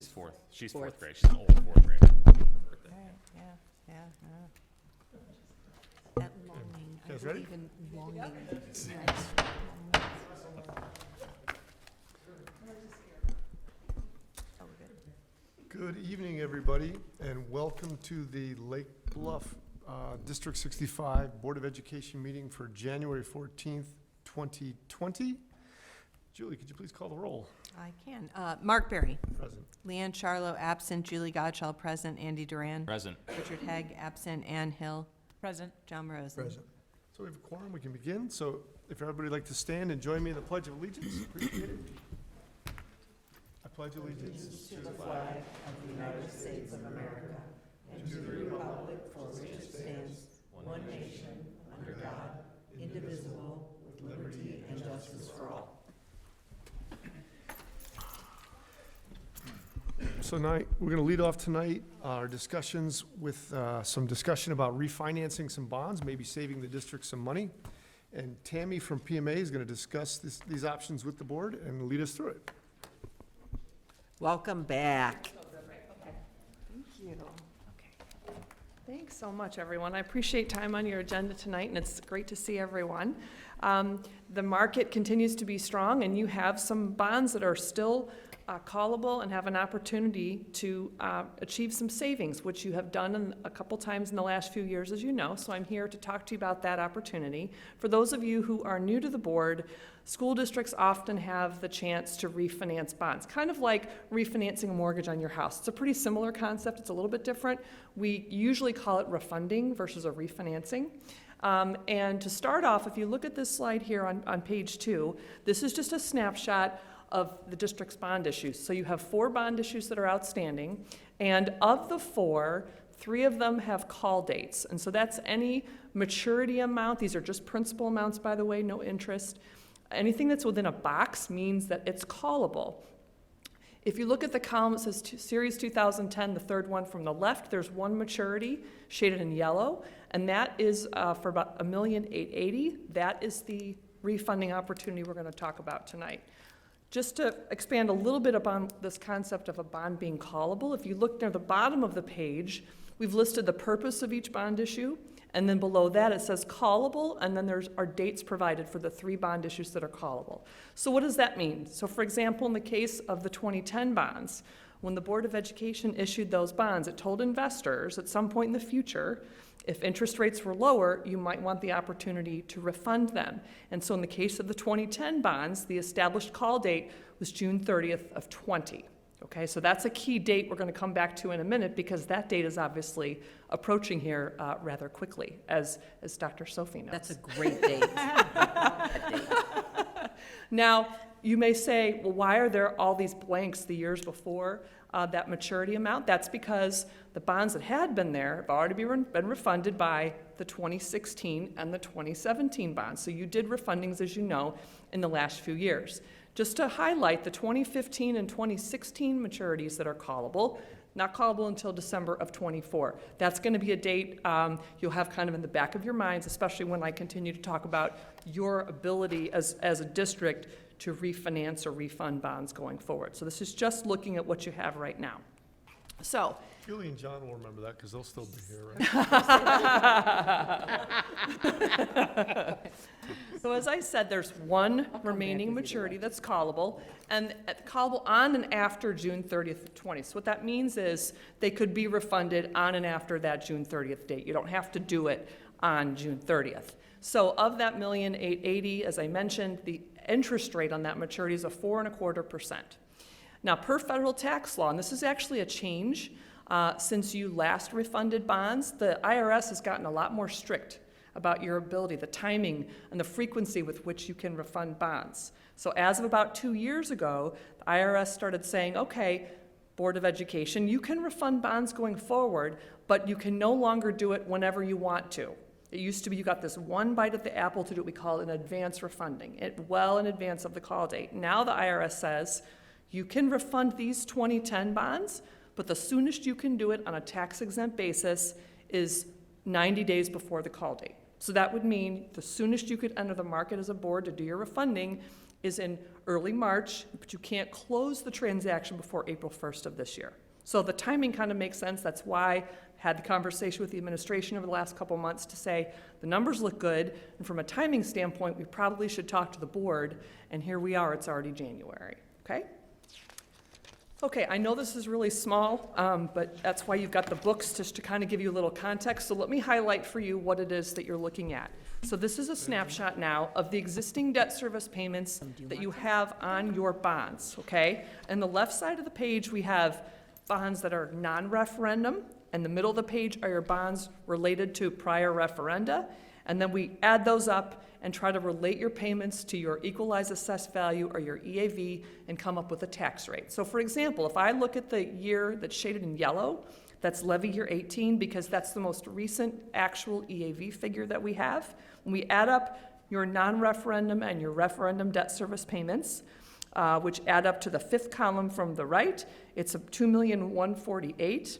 Fourth. She's fourth grade. She's an old fourth grader. Her birthday. Yeah. That longing. guys I ready? believe in longing. Yes. Oh, we're good. Good evening, everybody, and welcome to the Lake Bluff District 65 Board of Education meeting for January 14th, 2020. Julie, could you please call the roll? I can. Mark Berry. Present. Leanne Charlo, absent. Julie Godshall, present. Andy Duran. Present. Richard Haig, absent. Ann Hill. Present. John Rosen. So we have a quorum, we can begin. So if everybody would like to stand and join me in the Pledge of Allegiance, appreciate it. I pledge allegiance to the flag of the United States of America and to the republic for which it stands, one nation, under God, indivisible, with liberty and justice for all. So we're going to lead off tonight our discussions with some discussion about refinancing some bonds, maybe saving the district some money. And Tammy from PMA is going to discuss these options with the board and lead us through it. Welcome back. Thank you. Okay. Thanks so much, everyone. I appreciate time on your agenda tonight, and it's great to see everyone. The market continues to be strong, and you have some bonds that are still callable and have an opportunity to achieve some savings, which you have done a couple times in the last few years, as you know. So I'm here to talk to you about that opportunity. For those of you who are new to the board, school districts often have the chance to refinance bonds, kind of like refinancing a mortgage on your house. It's a pretty similar concept. It's a little bit different. We usually call it refunding versus a refinancing. And to start off, if you look at this slide here on page 2, this is just a snapshot of the district's bond issues. So you have 4 bond issues that are outstanding, and of the 4, 3 of them have call dates. And so that's any maturity amount. These are just principal amounts, by the way, no interest. Anything that's within a box means that it's callable. If you look at the column, it says Series 2010, the third one from the left, there's one maturity shaded in yellow, and that is for about $1,880,000. That is the refunding opportunity we're going to talk about tonight. Just to expand a little bit upon this concept of a bond being callable, if you look near the bottom of the page, we've listed the purpose of each bond issue, and then below that it says callable, and then there are dates provided for the 3 bond issues that are callable. So what does that mean? So for example, in the case of the 2010 bonds, when the Board of Education issued those bonds, it told investors at some point in the future, if interest rates were lower, you might want the opportunity to refund them. And so in the case of the 2010 bonds, the established call date was June 30th of 20. Okay, so that's a key date we're going to come back to in a minute, because that date is obviously approaching here rather quickly, as Dr. Sophie knows. That's a great date. That date. Now, you may say, well, why are there all these blanks the years before that maturity amount? That's because the bonds that had been there have already been refunded by the 2016 and the 2017 bonds. So you did refundings, as you know, in the last few years. Just to highlight the 2015 and 2016 maturities that are callable, not callable until December of 24. That's going to be a date you'll have kind of in the back of your minds, especially when I continue to talk about your ability as a district to refinance or refund bonds going forward. So this is just looking at what you have right now. So, Julie and John will remember that because they'll still be here, right? so as I said, there's one remaining maturity that's callable, and callable on and after June 30th of 20. So what that means is they could be refunded on and after that June 30th date. You don't have to do it on June 30th. So of that $1,880,000, as I mentioned, the interest rate on that maturity is a 4.25%. Now, per federal tax law, and this is actually a change since you last refunded bonds, the IRS has gotten a lot more strict about your ability, the timing, and the frequency with which you can refund bonds. So as of about 2 years ago, the IRS started saying, okay, Board of Education, you can refund bonds going forward, but you can no longer do it whenever you want to. It used to be you got this one bite at the apple to do what we call an advance refunding, well in advance of the call date. Now the IRS says you can refund these 2010 bonds, but the soonest you can do it on a tax-exempt basis is 90 days before the call date. So that would mean the soonest you could enter the market as a board to do your refunding is in early March, but you can't close the transaction before April 1st of this year. So the timing kind of makes sense. That's why I had the conversation with the administration over the last couple months to say the numbers look good, and from a timing standpoint, we probably should talk to the board, and here we are, it's already January, okay? Okay, I know this is really small, but that's why you've got the books, just to kind of give you a little context. So let me highlight for you what it is that you're looking at. So this is a snapshot now of the existing debt service payments that you have on your bonds, okay? And the left side of the page, we have bonds that are non-referendum, and the middle of the page are your bonds related to prior referenda. And then we add those up and try to relate your payments to your equalized assessed value or your EAV and come up with a tax rate. So for example, if I look at the year that's shaded in yellow, that's levy year 18, because that's the most recent actual EAV figure that we have. When we add up your non-referendum and your referendum debt service payments, which add up to the fifth column from the right, it's a $2,148,000.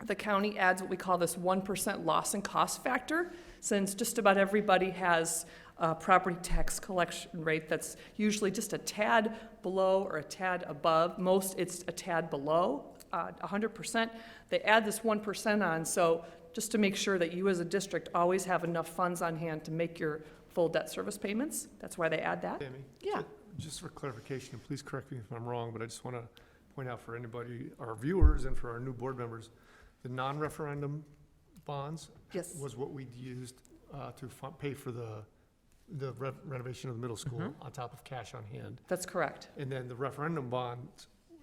The county adds what we call this 1% loss and cost factor, since just about everybody has a property tax collection rate that's usually just a tad below or a tad above. Most, it's a tad below 100%. They add this 1% on, so just to make sure that you as a district always have enough funds on hand to make your full debt service payments. That's why they add that. Tammy? Yeah. Just for clarification, and please correct me if I'm wrong, but I just want to point out for anybody, our viewers and for our new board members, the non-referendum bonds Yes. was what we used to pay for the renovation of the middle school on top of cash on hand. That's correct. And then the referendum bond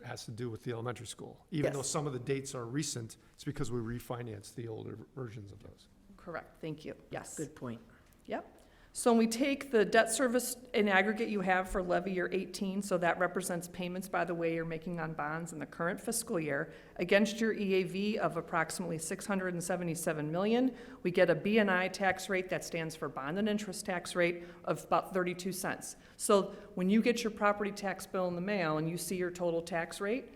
has to do with the elementary school. Even though Yes. some of the dates are recent, it's because we refinanced the older versions of those. Correct. Thank you. Yes. Good point. Yep. So when we take the debt service in aggregate you have for levy year 18, so that represents payments, by the way, you're making on bonds in the current fiscal year, against your EAV of approximately $677 million, we get a B&I tax rate that stands for bond and interest tax rate of about 32 cents. So when you get your property tax bill in the mail and you see your total tax rate,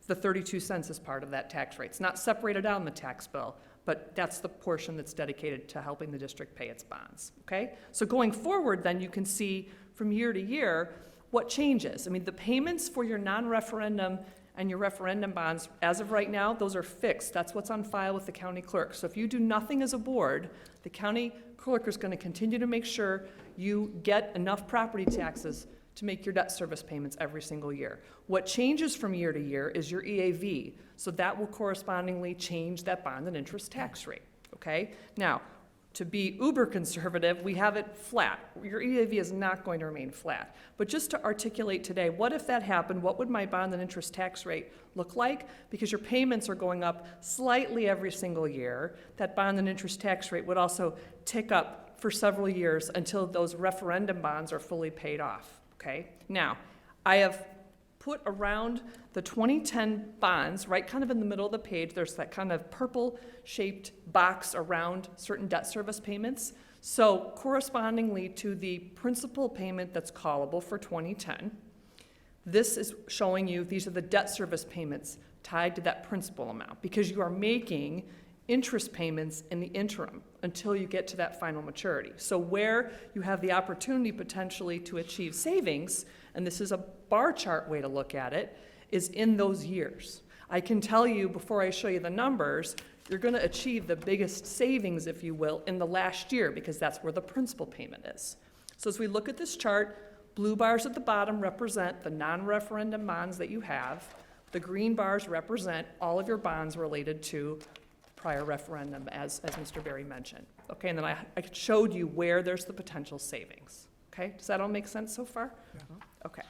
the 32 cents is part of that tax rate. It's not separated out in the tax bill, but that's the portion that's dedicated to helping the district pay its bonds, okay? So going forward, then, you can see from year to year what changes. I mean, the payments for your non-referendum and your referendum bonds, as of right now, those are fixed. That's what's on file with the county clerk. So if you do nothing as a board, the county clerk is going to continue to make sure you get enough property taxes to make your debt service payments every single year. What changes from year to year is your EAV, so that will correspondingly change that bond and interest tax rate, okay? Now, to be uber conservative, we have it flat. Your EAV is not going to remain flat. But just to articulate today, what if that happened? What would my bond and interest tax rate look like? Because your payments are going up slightly every single year. That bond and interest tax rate would also tick up for several years until those referendum bonds are fully paid off. Okay, now, I have put around the 2010 bonds, right kind of in the middle of the page, there's that kind of purple-shaped box around certain debt service payments. So correspondingly to the principal payment that's callable for 2010, this is showing you these are the debt service payments tied to that principal amount, because you are making interest payments in the interim until you get to that final maturity. So where you have the opportunity potentially to achieve savings, and this is a bar chart way to look at it, is in those years. I can tell you before I show you the numbers, you're going to achieve the biggest savings, if you will, in the last year, because that's where the principal payment is. So as we look at this chart, blue bars at the bottom represent the non-referendum bonds that you have. The green bars represent all of your bonds related to prior referendum, as Mr. Berry mentioned. Okay, and then I showed you where there's the potential savings. Okay, does that all make sense so far? Yeah. Okay.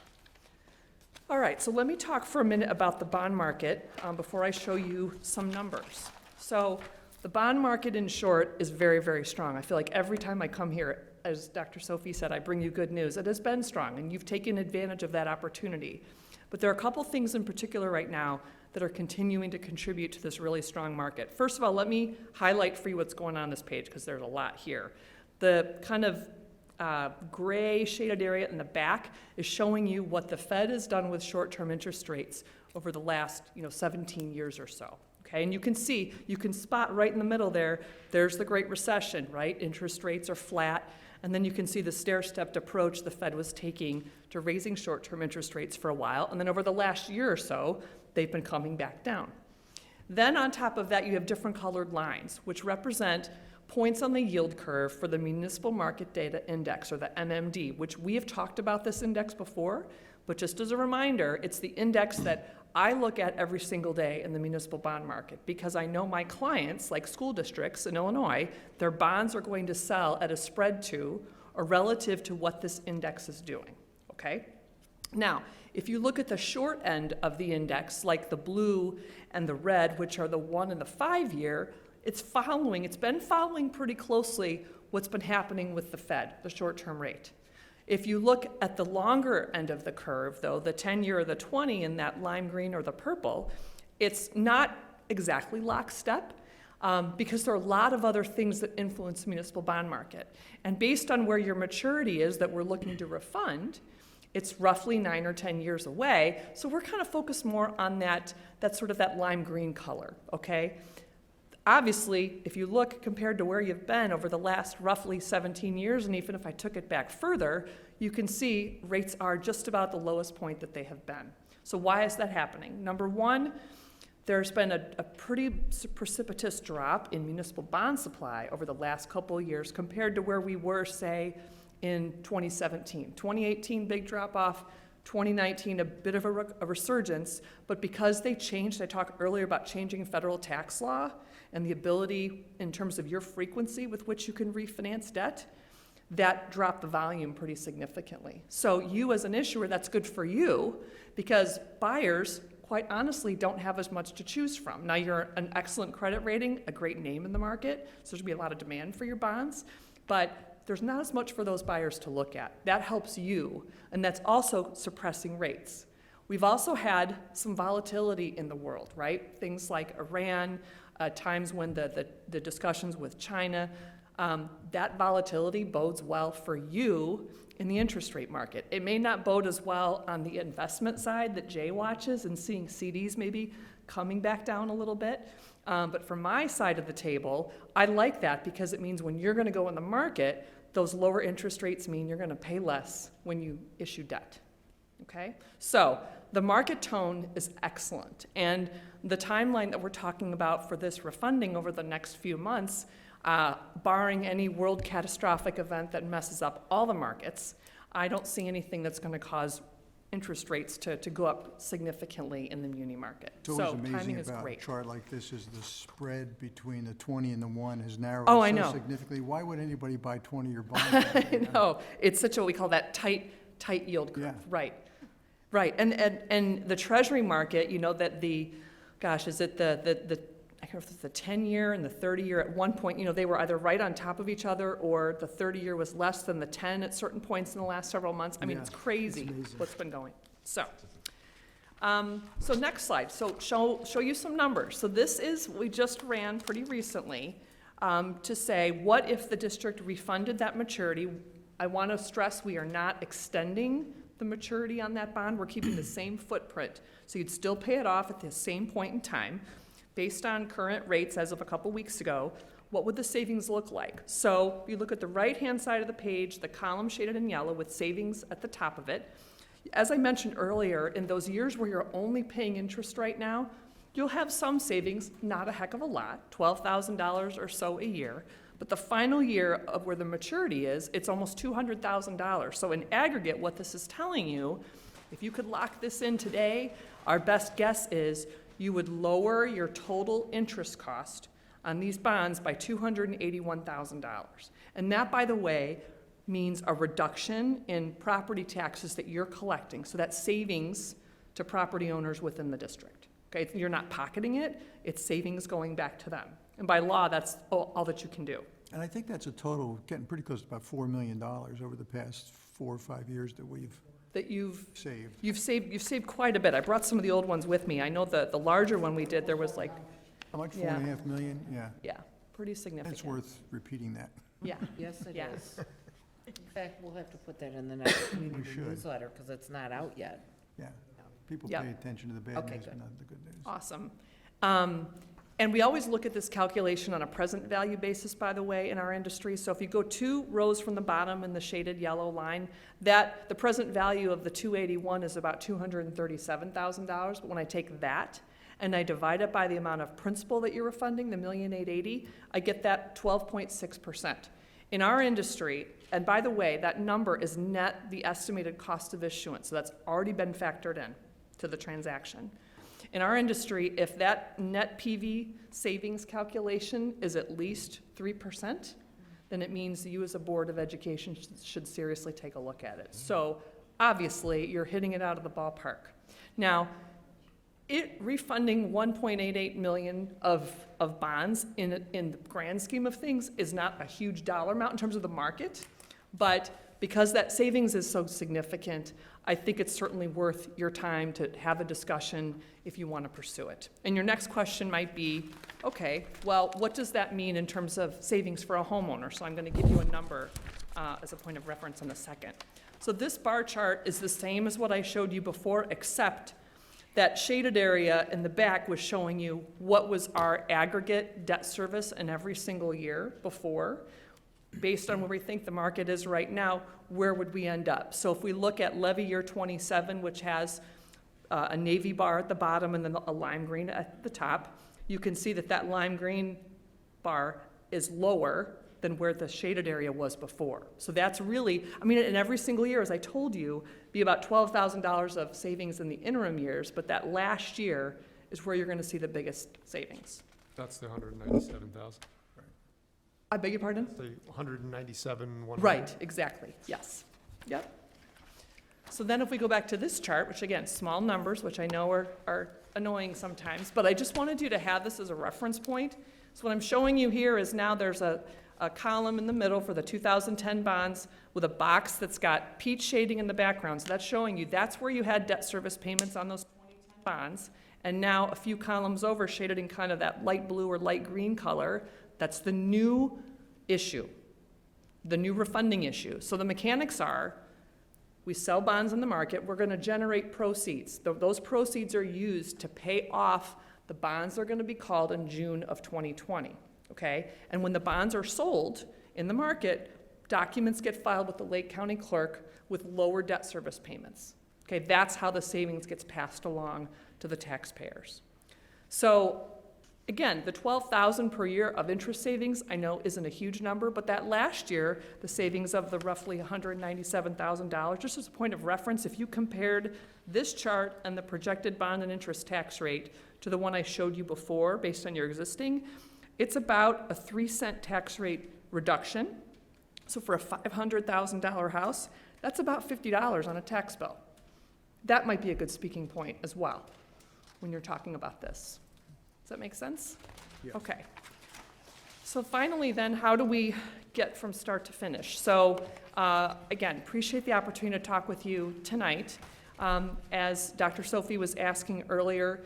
All right, so let me talk for a minute about the bond market before I show you some numbers. So the bond market, in short, is very, very strong. I feel like every time I come here, as Dr. Sophie said, I bring you good news. It has been strong, and you've taken advantage of that opportunity. But there are a couple things in particular right now that are continuing to contribute to this really strong market. First of all, let me highlight for you what's going on this page, because there's a lot here. The kind of gray shaded area in the back is showing you what the Fed has done with short-term interest rates over the last 17 years or so. Okay, and you can see, you can spot right in the middle there, there's the Great Recession, right? Interest rates are flat. And then you can see the stair-stepped approach the Fed was taking to raising short-term interest rates for a while. And then over the last year or so, they've been coming back down. Then on top of that, you have different colored lines, which represent points on the yield curve for the Municipal Market Data Index, or the MMD, which we have talked about this index before, but just as a reminder, it's the index that I look at every single day in the municipal bond market, because I know my clients, like school districts in Illinois, their bonds are going to sell at a spread to or relative to what this index is doing, okay? Now, if you look at the short end of the index, like the blue and the red, which are the 1 and the 5 year, it's been following pretty closely what's been happening with the Fed, the short-term rate. If you look at the longer end of the curve, though, the 10-year or the 20 in that lime green or the purple, it's not exactly lockstep because there are a lot of other things that influence the municipal bond market. And based on where your maturity is that we're looking to refund, it's roughly 9 or 10 years away. So we're kind of focused more on that sort of that lime green color, okay? Obviously, if you look compared to where you've been over the last roughly 17 years, and even if I took it back further, you can see rates are just about the lowest point that they have been. So why is that happening? Number one, there's been a pretty precipitous drop in municipal bond supply over the last couple of years compared to where we were, say, in 2017. 2018, big drop off. 2019, a bit of a resurgence, but because they changed, I talked earlier about changing federal tax law and the ability in terms of your frequency with which you can refinance debt, that dropped the volume pretty significantly. So you as an issuer, that's good for you because buyers, quite honestly, don't have as much to choose from. Now you're an excellent credit rating, a great name in the market, so there's gonna be a lot of demand for your bonds, but there's not as much for those buyers to look at. That helps you, and that's also suppressing rates. We've also had some volatility in the world, right? Things like Iran, times when the discussions with China, that volatility bodes well for you in the interest rate market. It may not bode as well on the investment side that Jay watches and seeing CDs maybe coming back down a little bit. But from my side of the table, I like that because it means when you're going to go in the market, those lower interest rates mean you're going to pay less when you issue debt. Okay? So the market tone is excellent. And the timeline that we're talking about for this refunding over the next few months, barring any world catastrophic event that messes up all the markets, I don't see anything that's going to cause interest rates to go up significantly in the muni market. It's So always timing amazing is about a great. chart like this is the spread between the 20 and the 1 has narrowed Oh, I so know. significantly. Why would anybody buy 20-year bonds? I know, it's such a, we call that tight yield curve, Yeah. right. Right, and the treasury market, you know, that is it I can't remember if it's the 10-year and the 30-year, at one point, you know, they were either right on top of each other or the 30-year was less than the 10 at certain points in the last several months. I mean, Yeah, it's crazy it's amazing. what's been going. So next slide, so show you some numbers. So this is, we just ran pretty recently to say, what if the district refunded that maturity? I want to stress we are not extending the maturity on that bond. We're keeping the same footprint. So you'd still pay it off at the same point in time. Based on current rates as of a couple weeks ago, what would the savings look like? So you look at the right-hand side of the page, the column shaded in yellow with savings at the top of it. As I mentioned earlier, in those years where you're only paying interest right now, you'll have some savings, not a heck of a lot, $12,000 or so a year. But the final year of where the maturity is, it's almost $200,000. So in aggregate, what this is telling you, if you could lock this in today, our best guess is you would lower your total interest cost on these bonds by $281,000. And that, by the way, means a reduction in property taxes that you're collecting. So that's savings to property owners within the district. Okay, you're not pocketing it, it's savings going back to them. And by law, that's all that you can do. And I think that's a total, getting pretty close to about $4 million over the past 4 or 5 years that we've That you've saved. saved quite a bit. I brought some of the old ones with me. I know the larger one we did, there was like, How much, Yeah. $4.5 million? Yeah, yeah, pretty significant. it's worth repeating that. Yeah, Yes, it Yeah. is. In fact, we'll have to put that in the next community should. newsletter because it's not out yet. Yeah, people Yeah. pay attention to the bad Okay, news, good. but not the good news. awesome. And we always look at this calculation on a present value basis, by the way, in our industry. So if you go 2 rows from the bottom in the shaded yellow line, that the present value of the 281 is about $237,000. But when I take that and I divide it by the amount of principal that you're refunding, the $1,880,000, I get that 12.6%. In our industry, and by the way, that number is net the estimated cost of issuance, so that's already been factored in to the transaction. In our industry, if that net PV savings calculation is at least 3%, then it means you as a Board of Education should seriously take a look at it. So obviously, you're hitting it out of the ballpark. Now, refunding 1.88 million of bonds in the grand scheme of things is not a huge dollar amount in terms of the market, but because that savings is so significant, I think it's certainly worth your time to have a discussion if you want to pursue it. And your next question might be, okay, well, what does that mean in terms of savings for a homeowner? So I'm going to give you a number as a point of reference in a second. So this bar chart is the same as what I showed you before, except that shaded area in the back was showing you what was our aggregate debt service in every single year before. Based on where we think the market is right now, where would we end up? So if we look at levy year 27, which has a navy bar at the bottom and then a lime green at the top, you can see that that lime green bar is lower than where the shaded area was before. So that's really, I mean, in every single year, as I told you, be about $12,000 of savings in the interim years, but that last year is where you're going to see the biggest savings. That's the 197,000. I beg your pardon? The 197,100. Right, exactly, yes. Yep. So then if we go back to this chart, which again, small numbers, which I know are annoying sometimes, but I just wanted you to have this as a reference point. So what I'm showing you here is now there's a column in the middle for the 2010 bonds with a box that's got peach shading in the background. So that's showing you that's where you had debt service payments on those 2010 bonds. And now a few columns over shaded in kind of that light blue or light green color. That's the new issue, the new refunding issue. So the mechanics are, we sell bonds in the market, we're going to generate proceeds. Those proceeds are used to pay off the bonds that are going to be called in June of 2020, okay? And when the bonds are sold in the market, documents get filed with the Lake County Clerk with lower debt service payments. Okay, that's how the savings gets passed along to the taxpayers. So again, the $12,000 per year of interest savings, I know isn't a huge number, but that last year, the savings of the roughly $197,000, just as a point of reference, if you compared this chart and the projected bond and interest tax rate to the one I showed you before, based on your existing, it's about a 3-cent tax rate reduction. So for a $500,000 house, that's about $50 on a tax bill. That might be a good speaking point as well when you're talking about this. Does that make sense? Yes. Okay. So finally then, how do we get from start to finish? So again, appreciate the opportunity to talk with you tonight. As Dr. Sophie was asking earlier,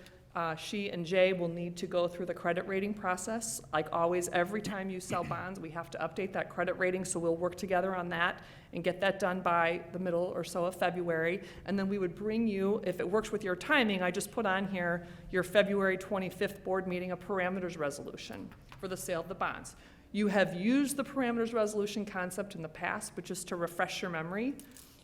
she and Jay will need to go through the credit rating process. Like always, every time you sell bonds, we have to update that credit rating, so we'll work together on that and get that done by the middle or so of February. And then we would bring you, if it works with your timing, I just put on here your February 25th board meeting, a parameters resolution for the sale of the bonds. You have used the parameters resolution concept in the past, but just to refresh your memory,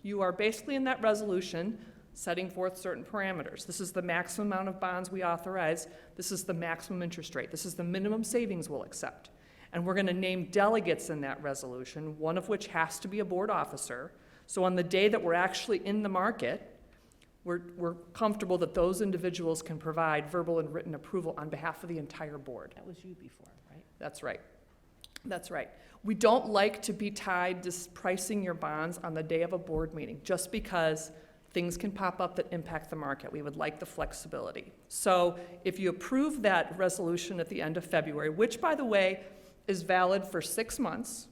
you are basically in that resolution setting forth certain parameters. This is the maximum amount of bonds we authorize. This is the maximum interest rate. This is the minimum savings we'll accept. And we're going to name delegates in that resolution, one of which has to be a board officer. So on the day that we're actually in the market, we're comfortable that those individuals can provide verbal and written approval on behalf of the entire board. That was you before, right? That's right. That's right. We don't like to be tied to pricing your bonds on the day of a board meeting, just because things can pop up that impact the market. We would like the flexibility. So if you approve that resolution at the end of February, which, by the way, is valid for 6 months,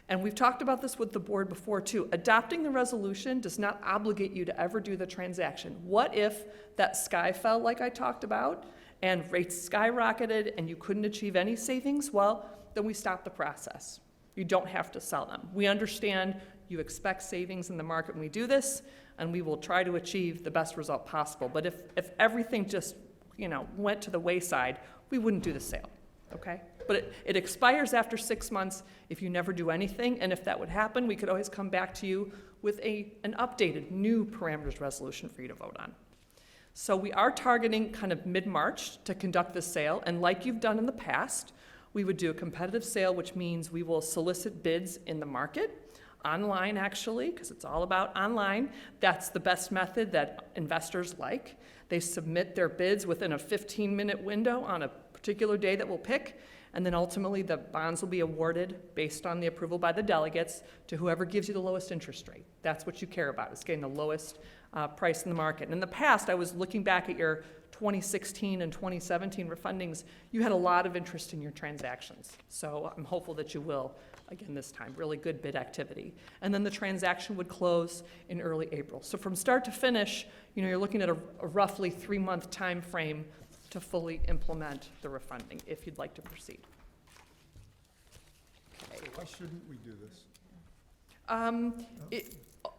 and we've talked about this with the board before too, adopting the resolution does not obligate you to ever do the transaction. What if that sky fell like I talked about and rates skyrocketed and you couldn't achieve any savings? Well, then we stop the process. You don't have to sell them. We understand you expect savings in the market when we do this, and we will try to achieve the best result possible. But if everything just went to the wayside, we wouldn't do the sale, okay? But it expires after 6 months if you never do anything, and if that would happen, we could always come back to you with an updated, new parameters resolution for you to vote on. So we are targeting kind of mid-March to conduct this sale, and like you've done in the past, we would do a competitive sale, which means we will solicit bids in the market, online actually, because it's all about online. That's the best method that investors like. They submit their bids within a 15-minute window on a particular day that we'll pick, and then ultimately the bonds will be awarded based on the approval by the delegates to whoever gives you the lowest interest rate. That's what you care about, is getting the lowest price in the market. And in the past, I was looking back at your 2016 and 2017 refundings, you had a lot of interest in your transactions. So I'm hopeful that you will again this time. Really good bid activity. And then the transaction would close in early April. So from start to finish, you're looking at a roughly 3-month time frame to fully implement the refunding if you'd like to proceed. Why shouldn't we do this?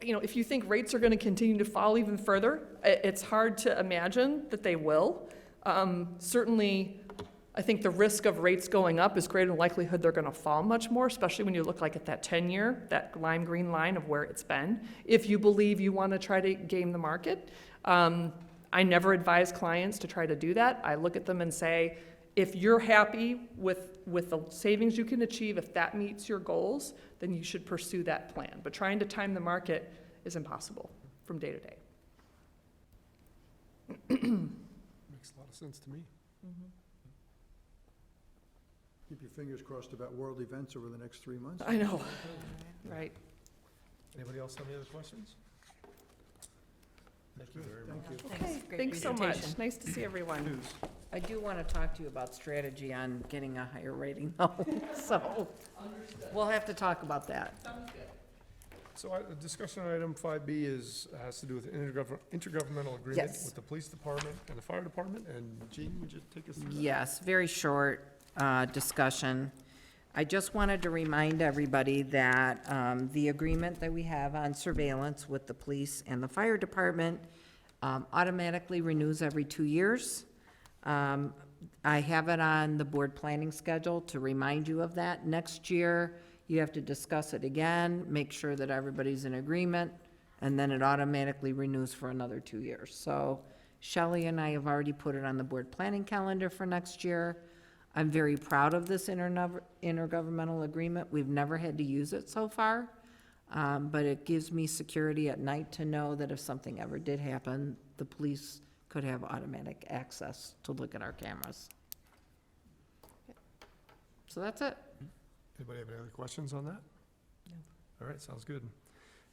If you think rates are going to continue to fall even further, it's hard to imagine that they will. Certainly, I think the risk of rates going up is greater than likelihood they're going to fall much more, especially when you look like at that 10-year, that lime green line of where it's been. If you believe you want to try to game the market, I never advise clients to try to do that. I look at them and say, if you're happy with the savings you can achieve, if that meets your goals, then you should pursue that plan. But trying to time the market is impossible from day to day. Makes a lot of sense to me. Keep your fingers crossed about world events over the next 3 months. I know, right. Anybody else have any other questions? Thank you very much. Thank you. Okay, Great thanks so much. presentation. Nice to see everyone. I do want to talk to you about strategy on getting a higher rating though, so we'll have to talk about that. So the discussion on item 5B has to do with intergovernmental agreement Yes. with the police department and the fire department. And Jean, would you take us through that? Yes, very short discussion. I just wanted to remind everybody that the agreement that we have on surveillance with the police and the fire department automatically renews every 2 years. I have it on the board planning schedule to remind you of that. Next year, you have to discuss it again, make sure that everybody's in agreement, and then it automatically renews for another 2 years. So Shelley and I have already put it on the board planning calendar for next year. I'm very proud of this intergovernmental agreement. We've never had to use it so far, but it gives me security at night to know that if something ever did happen, the police could have automatic access to look at our cameras. So that's it. Anybody have any other questions on that? No. All right, sounds good.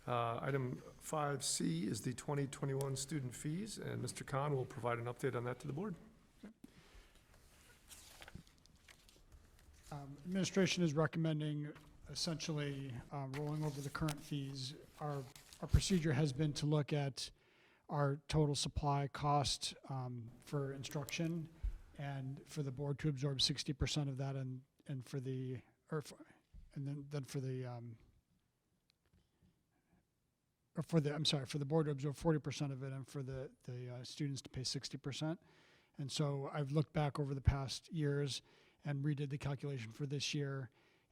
Item 5C is the 2021 student fees, and Mr. Khan will provide an update on that to the board. Administration is recommending essentially rolling over the current fees. Our procedure has been to look at our total supply cost for instruction, and for the board to absorb 60% of that, and for the for the board to absorb 40% of it, and for the students to pay 60%. And so I've looked back over the past years and redid the calculation for this year,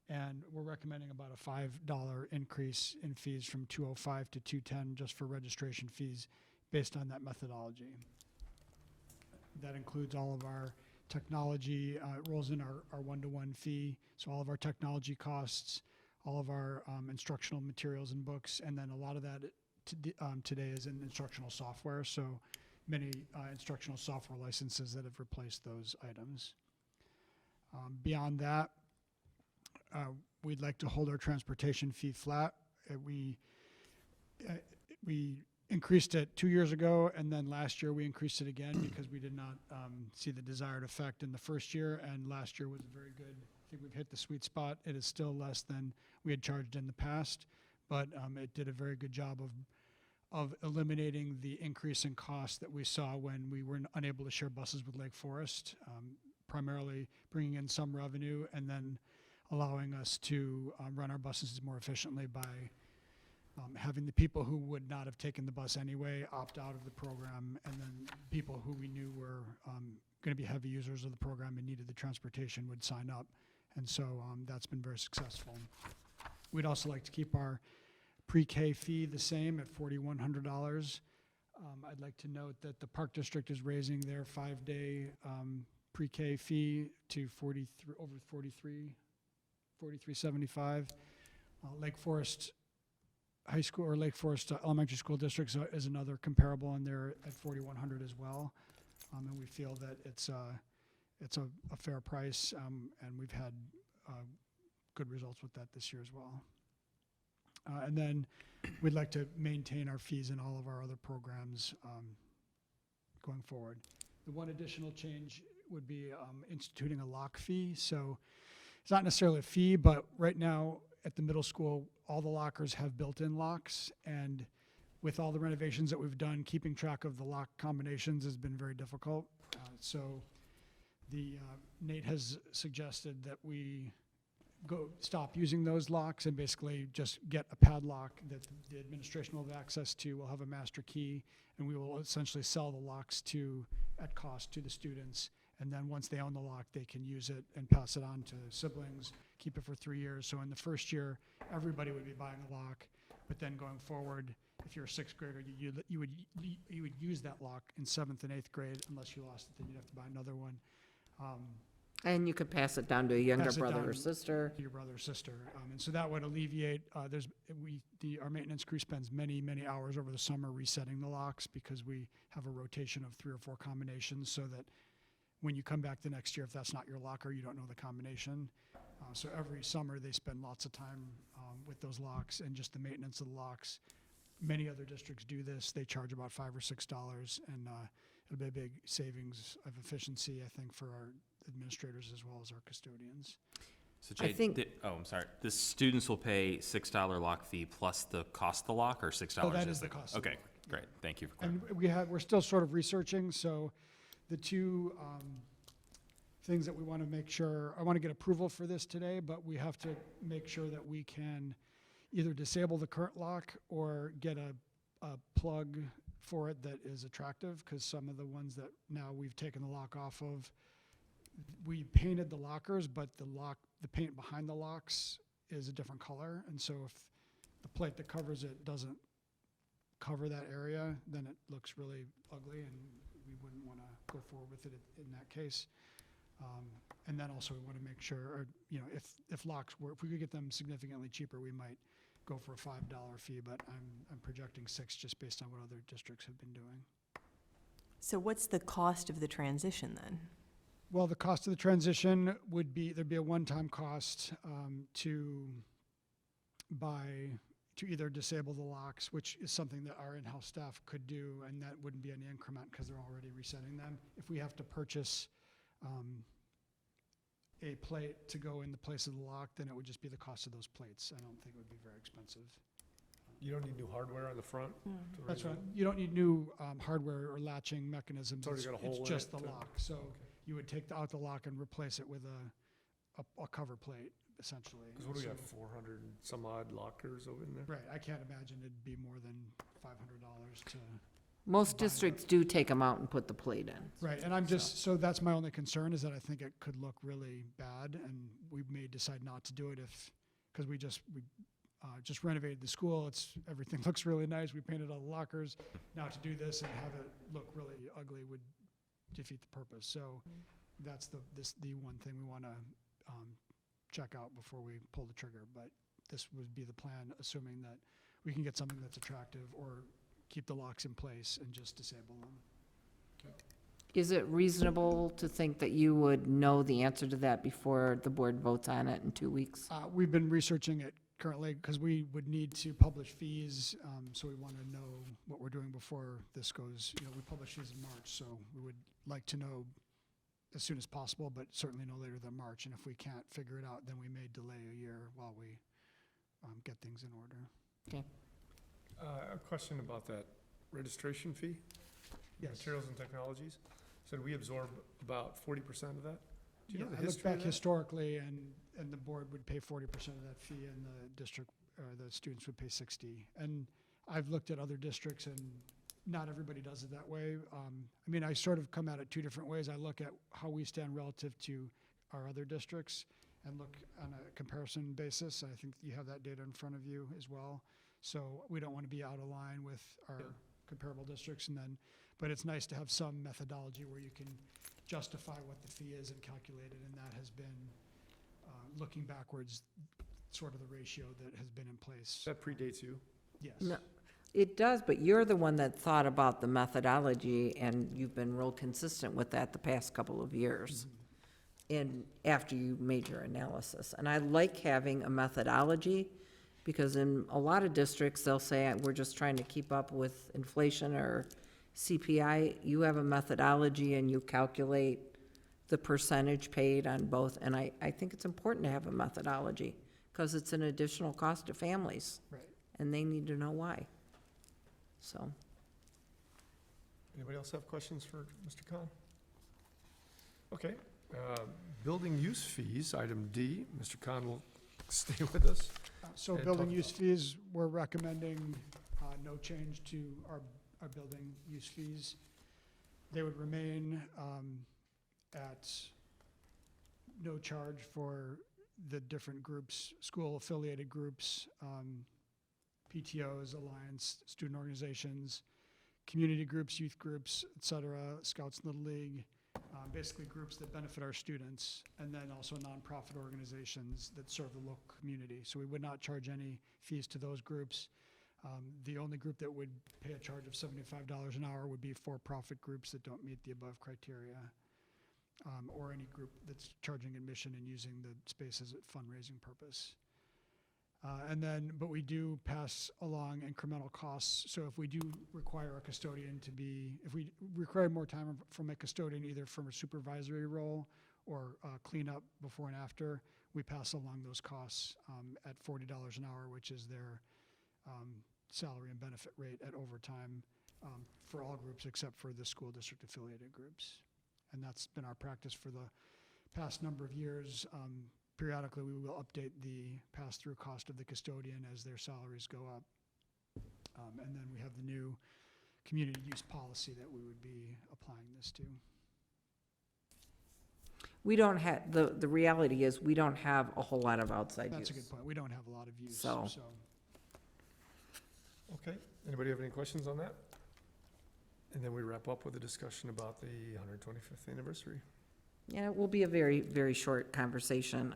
and we're recommending about a $5 increase in fees from $205 to $210 just for registration fees based on that methodology. That includes all of our technology, it rolls in our one-to-one fee, so all of our technology costs, all of our instructional materials and books, and then a lot of that today is in instructional software, so many instructional software licenses that have replaced those items. Beyond that, we'd like to hold our transportation fee flat. We increased it 2 years ago, and then last year we increased it again because we did not see the desired effect in the first year, and last year was very good. I think we've hit the sweet spot. It is still less than we had charged in the past, but it did a very good job of eliminating the increase in cost that we saw when we were unable to share buses with Lake Forest, primarily bringing in some revenue and then allowing us to run our buses more efficiently by having the people who would not have taken the bus anyway opt out of the program, and then people who we knew were going to be heavy users of the program and needed the transportation would sign up. And so that's been very successful. We'd also like to keep our pre-K fee the same at $4,100. I'd like to note that the Park District is raising their 5-day pre-K fee to over $43.75. Lake Forest High School or Lake Forest Elementary School District is another comparable, and they're at $4,100 as well. And we feel that it's a fair price, and we've had good results with that this year as well. And then we'd like to maintain our fees in all of our other programs going forward. The one additional change would be instituting a lock fee. So it's not necessarily a fee, but right now at the middle school, all the lockers have built-in locks, and with all the renovations that we've done, keeping track of the lock combinations has been very difficult. So Nate has suggested that we stop using those locks and basically just get a padlock that the administration will have access to. We'll have a master key, and we will essentially sell the locks at cost to the students. And then once they own the lock, they can use it and pass it on to siblings, keep it for 3 years. So in the first year, everybody would be buying a lock, but then going forward, if you're a 6th grader, you would use that lock in 7th and 8th grade. Unless you lost it, then you'd have to buy another one. And you could pass it down to a younger Pass it brother or down sister. To your brother or sister. And so that would alleviate, our maintenance crew spends many, many hours over the summer resetting the locks, because we have a rotation of 3 or 4 combinations, so that when you come back the next year, if that's not your locker, you don't know the combination. So every summer they spend lots of time with those locks and just the maintenance of the locks. Many other districts do this. They charge about $5 or $6, and it'll be a big savings of efficiency, I think, for our administrators as well as our custodians. So I Jay, think- I'm sorry. The students will pay $6 lock fee plus the cost of the lock, or $6 Oh, that is is the cost of the Okay, lock. great. Thank you for And clarifying. we're still sort of researching, so the two things that we want to make sure, I want to get approval for this today, but we have to make sure that we can either disable the current lock or get a plug for it that is attractive, because some of the ones that now we've taken the lock off of, we painted the lockers, but the paint behind the locks is a different color, and so if the plate that covers it doesn't cover that area, then it looks really ugly, and we wouldn't want to go forward with it in that case. And then also we want to make sure, or, if locks were, if we could get them significantly cheaper, we might go for a $5 fee, but I'm projecting $6 just based on what other districts have been doing. So what's the cost of the transition then? Well, the cost of the transition would be, there'd be a one-time cost to either disable the locks, which is something that our in-house staff could do, and that wouldn't be any increment because they're already resetting them. If we have to purchase a plate to go in the place of the lock, then it would just be the cost of those plates. I don't think it would be very expensive. You don't need new hardware on the front? That's right. You don't need new hardware or latching mechanisms. It's already got a hole in It's just it, the lock. So you would take out the lock and replace it with a cover plate, essentially. Because what do we So- have, 400 and some odd lockers over in there? Right, I can't imagine it'd be more than $500 to, Most districts do take them out and put the plate in. right, and so that's my only concern, is that I think it could look really bad, and we may decide not to do it because we just renovated the school, everything looks really nice, we painted all the lockers. Now to do this and have it look really ugly would defeat the purpose, so that's the one thing we want to check out before we pull the trigger, but this would be the plan, assuming that we can get something that's attractive or keep the locks in place and just disable them. Is it reasonable to think that you would know the answer to that before the board votes on it in 2 weeks? We've been researching it currently because we would need to publish fees, so we want to know what we're doing before this goes. We publish fees in March, so we would like to know as soon as possible, but certainly no later than March. And if we can't figure it out, then we may delay a year while we get things in order. Okay. A question about that registration fee? Yes. Materials and technologies? So we absorb about 40% of that? Do you know the I looked history of back that? historically, and the board would pay 40% of that fee, and the district the students would pay 60. And I've looked at other districts, and not everybody does it that way. I mean, I sort of come at it two different ways. I look at how we stand relative to our other districts and look on a comparison basis. I think you have that data in front of you as well. So we don't want to be out of line with our comparable districts, but it's nice to have some methodology where you can justify what the fee is and calculate it, and that has been, looking backwards, sort of the ratio that has been in place. That predates you. Yes. No, it does, but you're the one that thought about the methodology, and you've been real consistent with that the past couple of years. And after you made your analysis. And I like having a methodology, because in a lot of districts, they'll say, we're just trying to keep up with inflation or CPI. You have a methodology and you calculate the percentage paid on both. And I think it's important to have a methodology, because it's an additional cost to families. Right. And they need to know why. So, Anybody else have questions for Mr. Khan? Okay, building use fees, item D. Mr. Khan will stay with us. So And building talk use fees, we're recommending no change to our building use fees. They would remain at no charge for the different groups, school-affiliated groups, PTOs, Alliance, student organizations, community groups, youth groups, et cetera, Scouts and Little League, basically groups that benefit our students, and then also nonprofit organizations that serve the local community. So we would not charge any fees to those groups. The only group that would pay a charge of $75 an hour would be for-profit groups that don't meet the above criteria, or any group that's charging admission and using the space as a fundraising purpose. But we do pass along incremental costs. So if we do require a custodian if we require more time from a custodian, either from a supervisory role or cleanup before and after, we pass along those costs at $40 an hour, which is their salary and benefit rate at overtime for all groups except for the school district affiliated groups. And that's been our practice for the past number of years. Periodically, we will update the pass-through cost of the custodian as their salaries go up. And then we have the new community use policy that we would be applying this to. we don't have, the reality is, we don't have a whole lot of outside use. That's a good point. We don't have a lot of use, So- so. Okay, anybody have any questions on that? And then we wrap up with a discussion about the 125th anniversary. Yeah, it will be a very, very short conversation.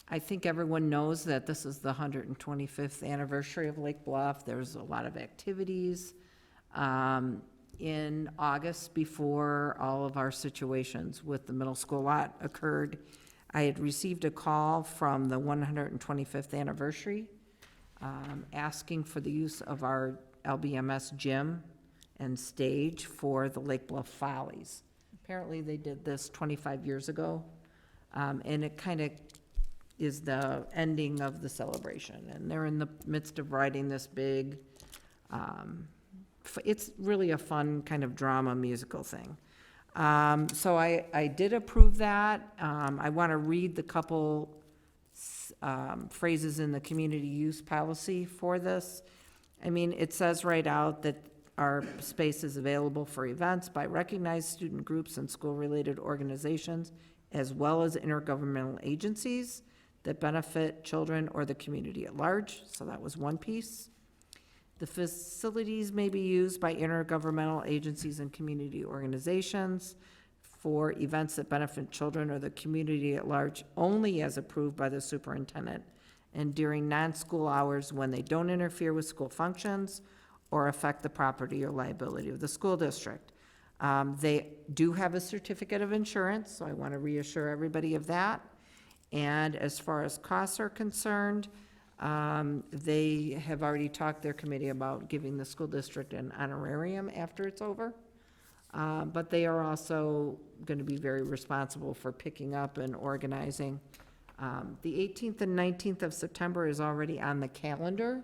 I think everyone knows that this is the 125th anniversary of Lake Bluff. There's a lot of activities. In August, before all of our situations with the middle school lot occurred, I had received a call from the 125th anniversary, asking for the use of our LBMS gym and stage for the Lake Bluff Follies. Apparently, they did this 25 years ago, and it kind of is the ending of the celebration. And they're in the midst of writing this big, it's really a fun kind of drama musical thing. So I did approve that. I want to read the couple phrases in the community use policy for this. I mean, it says right out that our space is available for events by recognized student groups and school-related organizations, as well as intergovernmental agencies that benefit children or the community at large. So that was one piece. The facilities may be used by intergovernmental agencies and community organizations for events that benefit children or the community at large only as approved by the superintendent and during non-school hours when they don't interfere with school functions or affect the property or liability of the school district. They do have a certificate of insurance, so I want to reassure everybody of that. And as far as costs are concerned, they have already talked their committee about giving the school district an honorarium after it's over. But they are also going to be very responsible for picking up and organizing. The 18th and 19th of September is already on the calendar.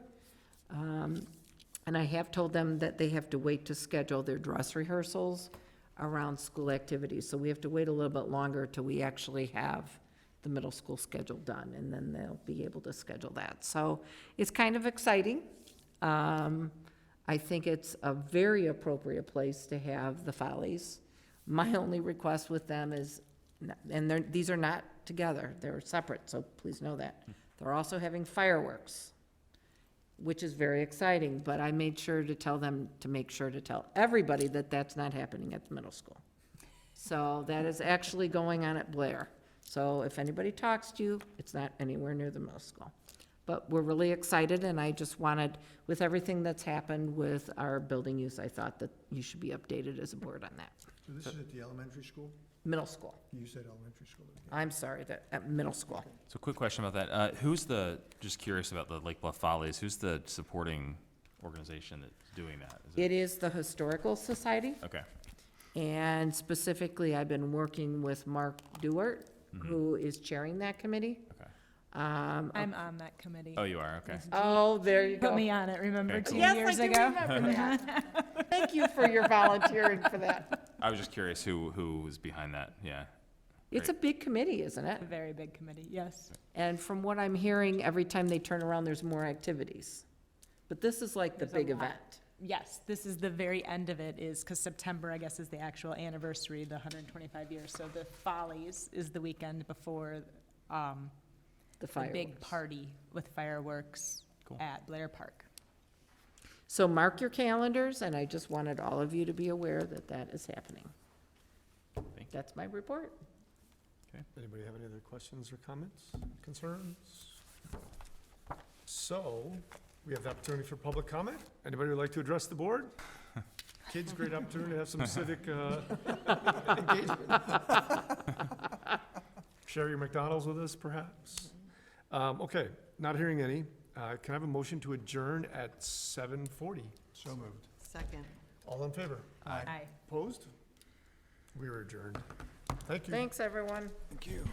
And I have told them that they have to wait to schedule their dress rehearsals around school activities. So we have to wait a little bit longer till we actually have the middle school schedule done, and then they'll be able to schedule that. So it's kind of exciting. I think it's a very appropriate place to have the Follies. My only request with them is, and these are not together, they're separate, so please know that. They're also having fireworks, which is very exciting, but I made sure to tell them, to make sure to tell everybody that that's not happening at the middle school. So that is actually going on at Blair. So if anybody talks to you, it's not anywhere near the middle school. But we're really excited, and I just wanted, with everything that's happened with our building use, I thought that you should be updated as a board on that. So this is at the elementary school? Middle school. You said elementary school. I'm sorry, at middle school. So quick question about that. Just curious about the Lake Bluff Follies, who's the supporting organization that's doing that? It is the Historical Society, Okay, and specifically, I've been working with Mark Dewart, who is chairing that committee. okay. I'm on that committee. Oh, you are, okay. Oh, there you go. Put me on it, remember, Okay, cool. 2 Yes, years I do ago? remember that. Thank you for your volunteering for that. I was just curious who was behind that, yeah. It's a big committee, isn't it? A very big committee, yes. And from what I'm hearing, every time they turn around, there's more activities. But this is like the There's a big lot. event. Yes, this is the very end of it, is, because September, I guess, is the actual anniversary, the 125 years. So the Follies is the weekend before The the fireworks. big party with fireworks Cool. at Blair Park. So mark your calendars, and I just wanted all of you to be aware that that is happening. Thank you. That's my report. Anybody have any other questions or comments, concerns? So, we have the opportunity for public comment. Anybody would like to address the board? Kids, great opportunity to have some civic engagement. Share your McDonald's with us, perhaps? Okay, not hearing any. Can I have a motion to adjourn at 7:40? So moved. Second. All in favor? Aye. Opposed? We are adjourned. Thank you. Thanks, everyone. Thank you.